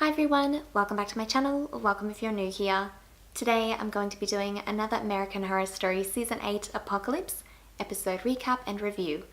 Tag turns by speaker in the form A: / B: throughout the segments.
A: Hi everyone, welcome back to my channel, or welcome if you're new here. Today I'm going to be doing another American Horror Story Season 8 Apocalypse episode recap and review.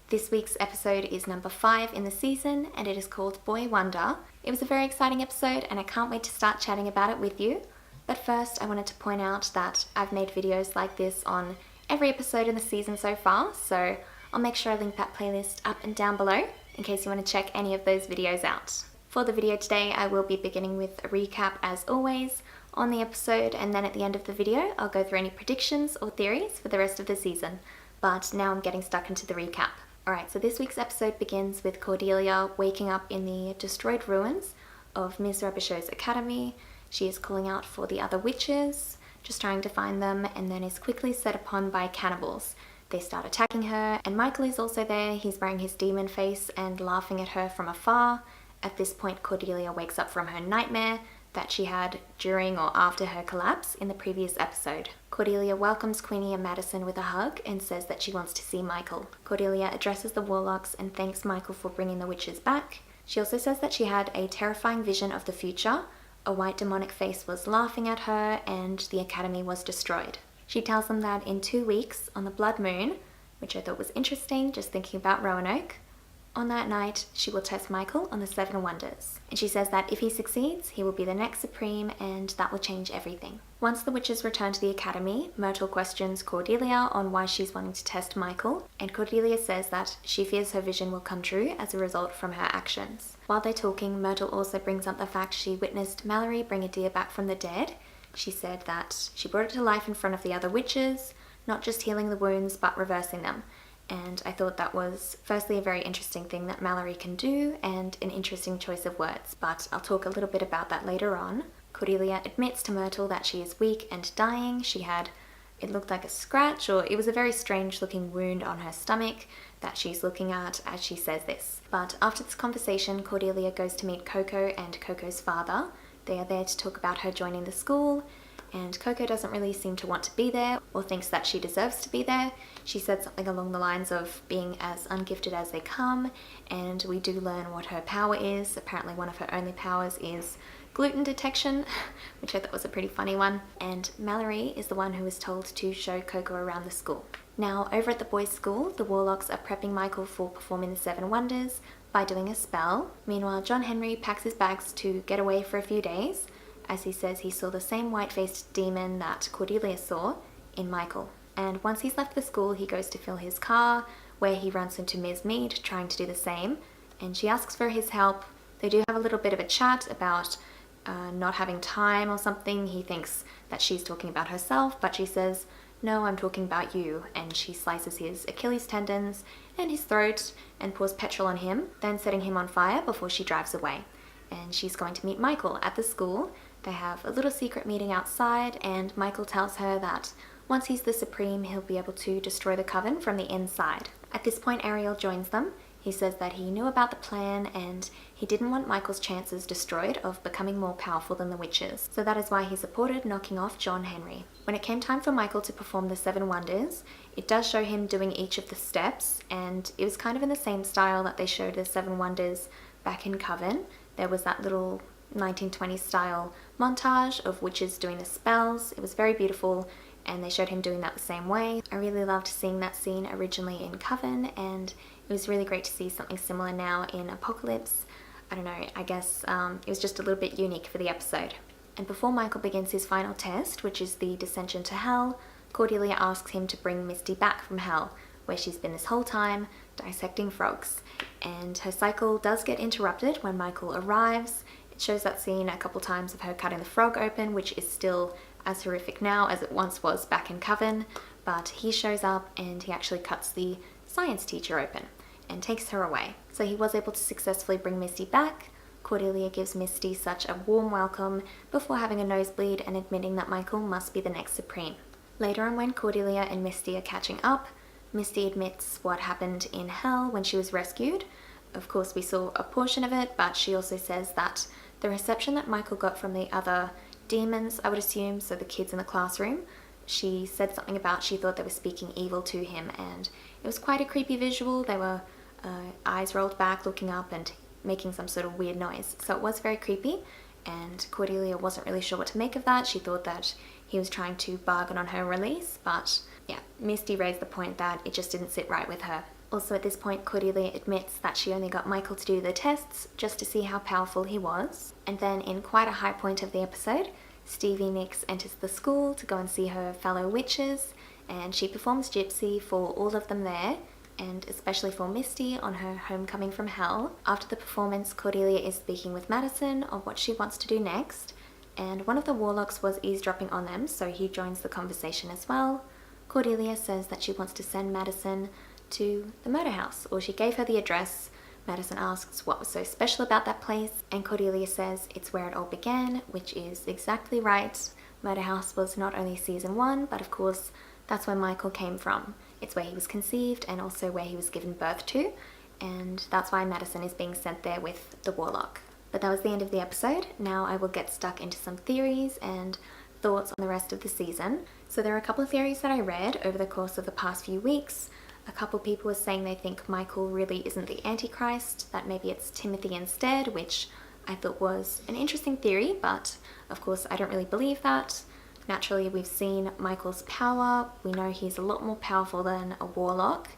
A: This week's episode is number 5 in the season and it is called Boy Wonder. It was a very exciting episode and I can't wait to start chatting about it with you. But first I wanted to point out that I've made videos like this on every episode in the season so far, so I'll make sure I link that playlist up and down below in case you want to check any of those videos out. For the video today, I will be beginning with a recap as always on the episode, and then at the end of the video I'll go through any predictions or theories for the rest of the season. But now I'm getting stuck into the recap. Alright, so this week's episode begins with Cordelia waking up in the destroyed ruins of Ms. Robichaud's academy. She is calling out for the other witches, just trying to find them, and then is quickly set upon by cannibals. They start attacking her, and Michael is also there. He's wearing his demon face and laughing at her from afar. At this point, Cordelia wakes up from her nightmare that she had during or after her collapse in the previous episode. Cordelia welcomes Queenie and Madison with a hug and says that she wants to see Michael. Cordelia addresses the warlocks and thanks Michael for bringing the witches back. She also says that she had a terrifying vision of the future. A white demonic face was laughing at her and the academy was destroyed. She tells them that in 2 weeks, on the blood moon, which I thought was interesting just thinking about Roanoke, on that night, she will test Michael on the 7 wonders, and she says that if he succeeds, he will be the next Supreme and that will change everything. Once the witches return to the academy, Myrtle questions Cordelia on why she's wanting to test Michael, and Cordelia says that she fears her vision will come true as a result from her actions. While they're talking, Myrtle also brings up the fact she witnessed Mallory bring a deer back from the dead. She said that she brought it to life in front of the other witches, not just healing the wounds but reversing them. And I thought that was firstly a very interesting thing that Mallory can do and an interesting choice of words, but I'll talk a little bit about that later on. Cordelia admits to Myrtle that she is weak and dying. She had, it looked like a scratch, or it was a very strange looking wound on her stomach that she's looking at as she says this. But after this conversation, Cordelia goes to meet Coco and Coco's father. They are there to talk about her joining the school, and Coco doesn't really seem to want to be there or thinks that she deserves to be there. She said something along the lines of being as ungifted as they come, and we do learn what her power is. Apparently one of her only powers is gluten detection, which I thought was a pretty funny one. And Mallory is the one who was told to show Coco around the school. Now over at the boys' school, the warlocks are prepping Michael for performing the 7 wonders by doing a spell. Meanwhile, John Henry packs his bags to get away for a few days, as he says he saw the same white-faced demon that Cordelia saw in Michael. And once he's left the school, he goes to fill his car, where he runs into Ms. Mead trying to do the same, and she asks for his help. They do have a little bit of a chat about not having time or something. He thinks that she's talking about herself, but she says, "No, I'm talking about you," and she slices his Achilles tendons and his throat and pours petrol on him, then setting him on fire before she drives away. And she's going to meet Michael at the school. They have a little secret meeting outside, and Michael tells her that once he's the Supreme, he'll be able to destroy the Coven from the inside. At this point, Ariel joins them. He says that he knew about the plan and he didn't want Michael's chances destroyed of becoming more powerful than the witches. So that is why he supported knocking off John Henry. When it came time for Michael to perform the 7 wonders, it does show him doing each of the steps, and it was kind of in the same style that they showed the 7 wonders back in Coven. There was that little 1920s style montage of witches doing the spells. It was very beautiful, and they showed him doing that the same way. I really loved seeing that scene originally in Coven, and it was really great to see something similar now in Apocalypse. I don't know, I guess it was just a little bit unique for the episode. And before Michael begins his final test, which is the Dissension to Hell, Cordelia asks him to bring Misty back from Hell, where she's been this whole time, dissecting frogs. And her cycle does get interrupted when Michael arrives. It shows that scene a couple times of her cutting the frog open, which is still as horrific now as it once was back in Coven, but he shows up and he actually cuts the science teacher open and takes her away. So he was able to successfully bring Misty back. Cordelia gives Misty such a warm welcome before having a nosebleed and admitting that Michael must be the next Supreme. Later on, when Cordelia and Misty are catching up, Misty admits what happened in Hell when she was rescued. Of course, we saw a portion of it, but she also says that the reception that Michael got from the other demons, I would assume, so the kids in the classroom, she said something about she thought they were speaking evil to him, and it was quite a creepy visual. They were eyes rolled back, looking up and making some sort of weird noise. So it was very creepy, and Cordelia wasn't really sure what to make of that. She thought that he was trying to bargain on her release, but yeah, Misty raised the point that it just didn't sit right with her. Also at this point, Cordelia admits that she only got Michael to do the tests just to see how powerful he was. And then in quite a high point of the episode, Stevie Nicks enters the school to go and see her fellow witches, and she performs Gypsy for all of them there, and especially for Misty on her homecoming from hell. After the performance, Cordelia is speaking with Madison on what she wants to do next, and one of the warlocks was eavesdropping on them, so he joins the conversation as well. Cordelia says that she wants to send Madison to the murder house, or she gave her the address. Madison asks what was so special about that place, and Cordelia says it's where it all began, which is exactly right. Murder House was not only season 1, but of course that's where Michael came from. It's where he was conceived and also where he was given birth to, and that's why Madison is being sent there with the warlock. But that was the end of the episode. Now I will get stuck into some theories and thoughts on the rest of the season. So there are a couple of theories that I read over the course of the past few weeks. A couple people were saying they think Michael really isn't the Antichrist, that maybe it's Timothy instead, which I thought was an interesting theory, but of course I don't really believe that. Naturally, we've seen Michael's power. We know he's a lot more powerful than a warlock,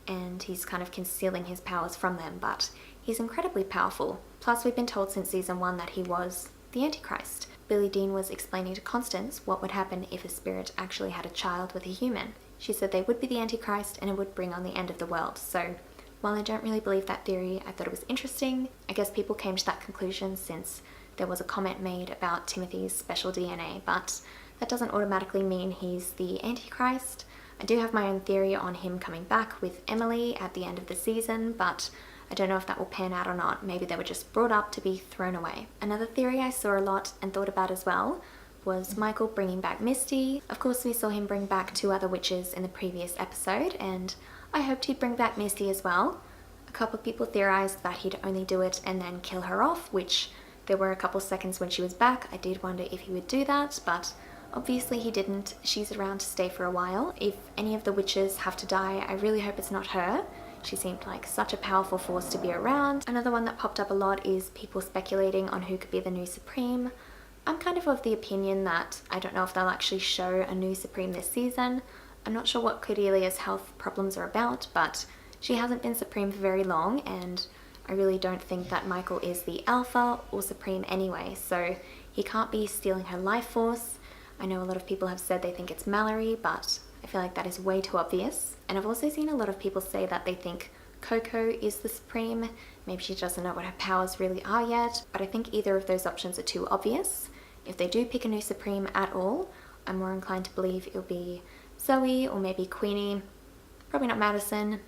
A: and he's kind of concealing his powers from them, but he's incredibly powerful. Plus, we've been told since season 1 that he was the Antichrist. Billie Dean was explaining to Constance what would happen if a spirit actually had a child with a human. She said they would be the Antichrist and it would bring on the end of the world. So while I don't really believe that theory, I thought it was interesting. I guess people came to that conclusion since there was a comment made about Timothy's special DNA, but that doesn't automatically mean he's the Antichrist. I do have my own theory on him coming back with Emily at the end of the season, but I don't know if that will pan out or not. Maybe they were just brought up to be thrown away. Another theory I saw a lot and thought about as well was Michael bringing back Misty. Of course, we saw him bring back 2 other witches in the previous episode, and I hoped he'd bring back Misty as well. A couple of people theorized that he'd only do it and then kill her off, which there were a couple seconds when she was back. I did wonder if he would do that, but obviously he didn't. She's around to stay for a while. If any of the witches have to die, I really hope it's not her. She seemed like such a powerful force to be around. Another one that popped up a lot is people speculating on who could be the new Supreme. I'm kind of the opinion that I don't know if they'll actually show a new Supreme this season. I'm not sure what Cordelia's health problems are about, but she hasn't been Supreme for very long, and I really don't think that Michael is the Alpha or Supreme anyway, so he can't be stealing her life force. I know a lot of people have said they think it's Mallory, but I feel like that is way too obvious. And I've also seen a lot of people say that they think Coco is the Supreme. Maybe she doesn't know what her powers really are yet, but I think either of those options are too obvious. If they do pick a new Supreme at all, I'm more inclined to believe it'll be Zoe or maybe Queenie. Probably not Madison,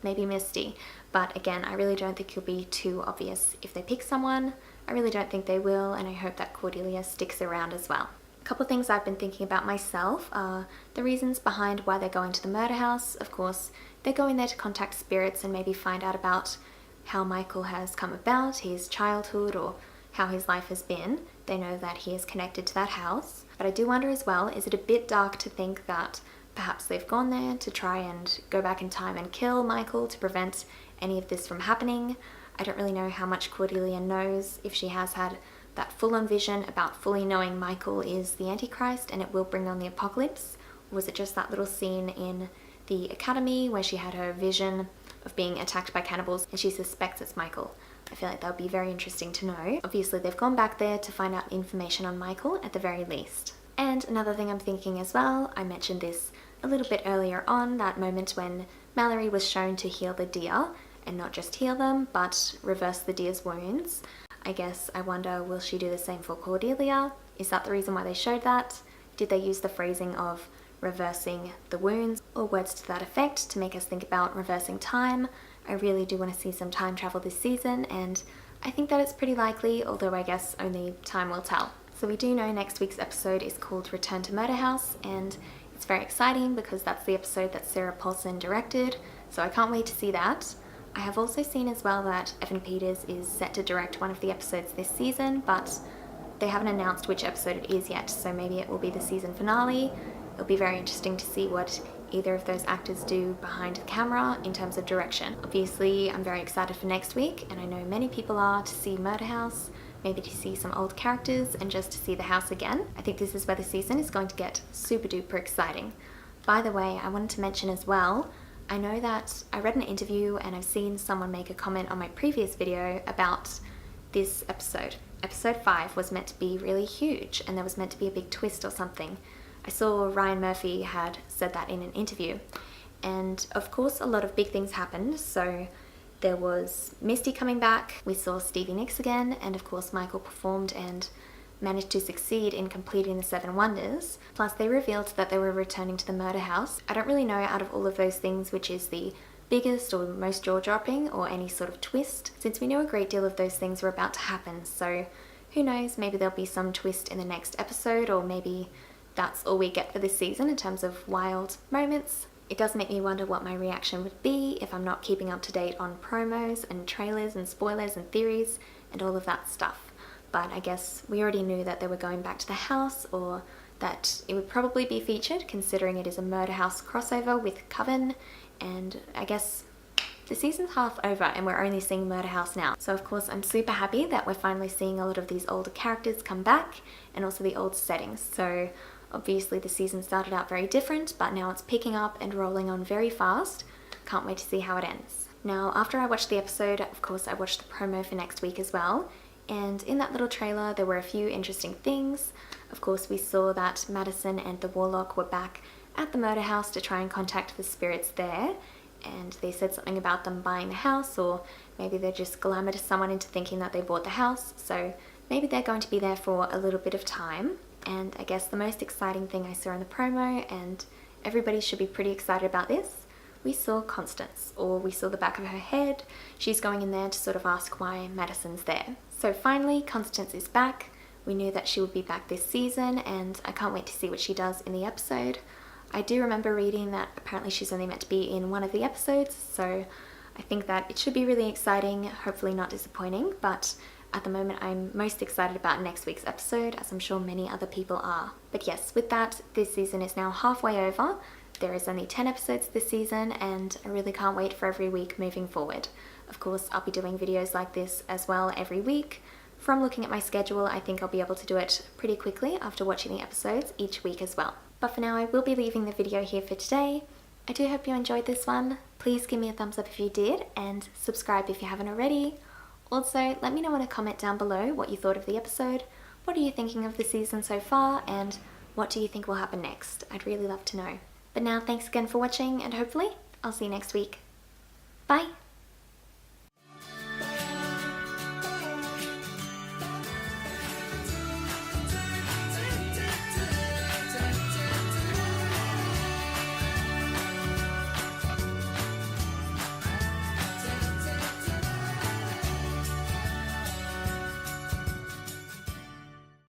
A: maybe Misty. But again, I really don't think it'll be too obvious if they pick someone. I really don't think they will, and I hope that Cordelia sticks around as well. A couple of things I've been thinking about myself are the reasons behind why they're going to the murder house. Of course, they're going there to contact spirits and maybe find out about how Michael has come about, his childhood, or how his life has been. They know that he is connected to that house. But I do wonder as well, is it a bit dark to think that perhaps they've gone there to try and go back in time and kill Michael to prevent any of this from happening? I don't really know how much Cordelia knows, if she has had that full-on vision about fully knowing Michael is the Antichrist and it will bring on the apocalypse, or was it just that little scene in the academy where she had her vision of being attacked by cannibals and she suspects it's Michael? I feel like that would be very interesting to know. Obviously they've gone back there to find out information on Michael at the very least. And another thing I'm thinking as well, I mentioned this a little bit earlier on, that moment when Mallory was shown to heal the deer, and not just heal them, but reverse the deer's wounds. I guess I wonder, will she do the same for Cordelia? Is that the reason why they showed that? Did they use the phrasing of reversing the wounds or words to that effect to make us think about reversing time? I really do want to see some time travel this season, and I think that it's pretty likely, although I guess only time will tell. So we do know next week's episode is called Return to Murder House, and it's very exciting because that's the episode that Sarah Paulson directed, so I can't wait to see that. I have also seen as well that Evan Peters is set to direct one of the episodes this season, but they haven't announced which episode it is yet, so maybe it will be the season finale. It'll be very interesting to see what either of those actors do behind the camera in terms of direction. Obviously, I'm very excited for next week, and I know many people are, to see Murder House. maybe to see some old characters and just to see the house again. I think this is where the season is going to get super duper exciting. By the way, I wanted to mention as well, I know that I read an interview and I've seen someone make a comment on my previous video about this episode. Episode 5 was meant to be really huge and there was meant to be a big twist or something. I saw Ryan Murphy had said that in an interview. And of course a lot of big things happened, so there was Misty coming back, we saw Stevie Nicks again, and of course Michael performed and managed to succeed in completing the 7 wonders. Plus they revealed that they were returning to the murder house. I don't really know out of all of those things which is the biggest or most jaw-dropping or any sort of twist, since we know a great deal of those things were about to happen, so who knows, maybe there'll be some twist in the next episode, or maybe that's all we get for this season in terms of wild moments. It does make me wonder what my reaction would be if I'm not keeping up to date on promos and trailers and spoilers and theories and all of that stuff. But I guess we already knew that they were going back to the house, or that it would probably be featured considering it is a murder house crossover with Coven, and I guess the season's half over and we're only seeing Murder House now. So of course I'm super happy that we're finally seeing a lot of these older characters come back and also the old settings. So obviously the season started out very different, but now it's picking up and rolling on very fast. Can't wait to see how it ends. Now after I watched the episode, of course I watched the promo for next week as well, and in that little trailer there were a few interesting things. Of course we saw that Madison and the Warlock were back at the murder house to try and contact the spirits there, and they said something about them buying the house, or maybe they just glamoured someone into thinking that they bought the house, so maybe they're going to be there for a little bit of time. And I guess the most exciting thing I saw in the promo, and everybody should be pretty excited about this, we saw Constance, or we saw the back of her head. She's going in there to sort of ask why Madison's there. So finally Constance is back. We knew that she would be back this season, and I can't wait to see what she does in the episode. I do remember reading that apparently she's only meant to be in one of the episodes, so I think that it should be really exciting, hopefully not disappointing, but at the moment I'm most excited about next week's episode, as I'm sure many other people are. But yes, with that, this season is now halfway over. There is only 10 episodes this season, and I really can't wait for every week moving forward. Of course, I'll be doing videos like this as well every week. From looking at my schedule, I think I'll be able to do it pretty quickly after watching the episodes each week as well. But for now, I will be leaving the video here for today. I do hope you enjoyed this one. Please give me a thumbs up if you did, and subscribe if you haven't already. Also, let me know in a comment down below what you thought of the episode, what are you thinking of the season so far, and what do you think will happen next? I'd really love to know. But now, thanks again for watching, and hopefully, I'll see you next week. Bye!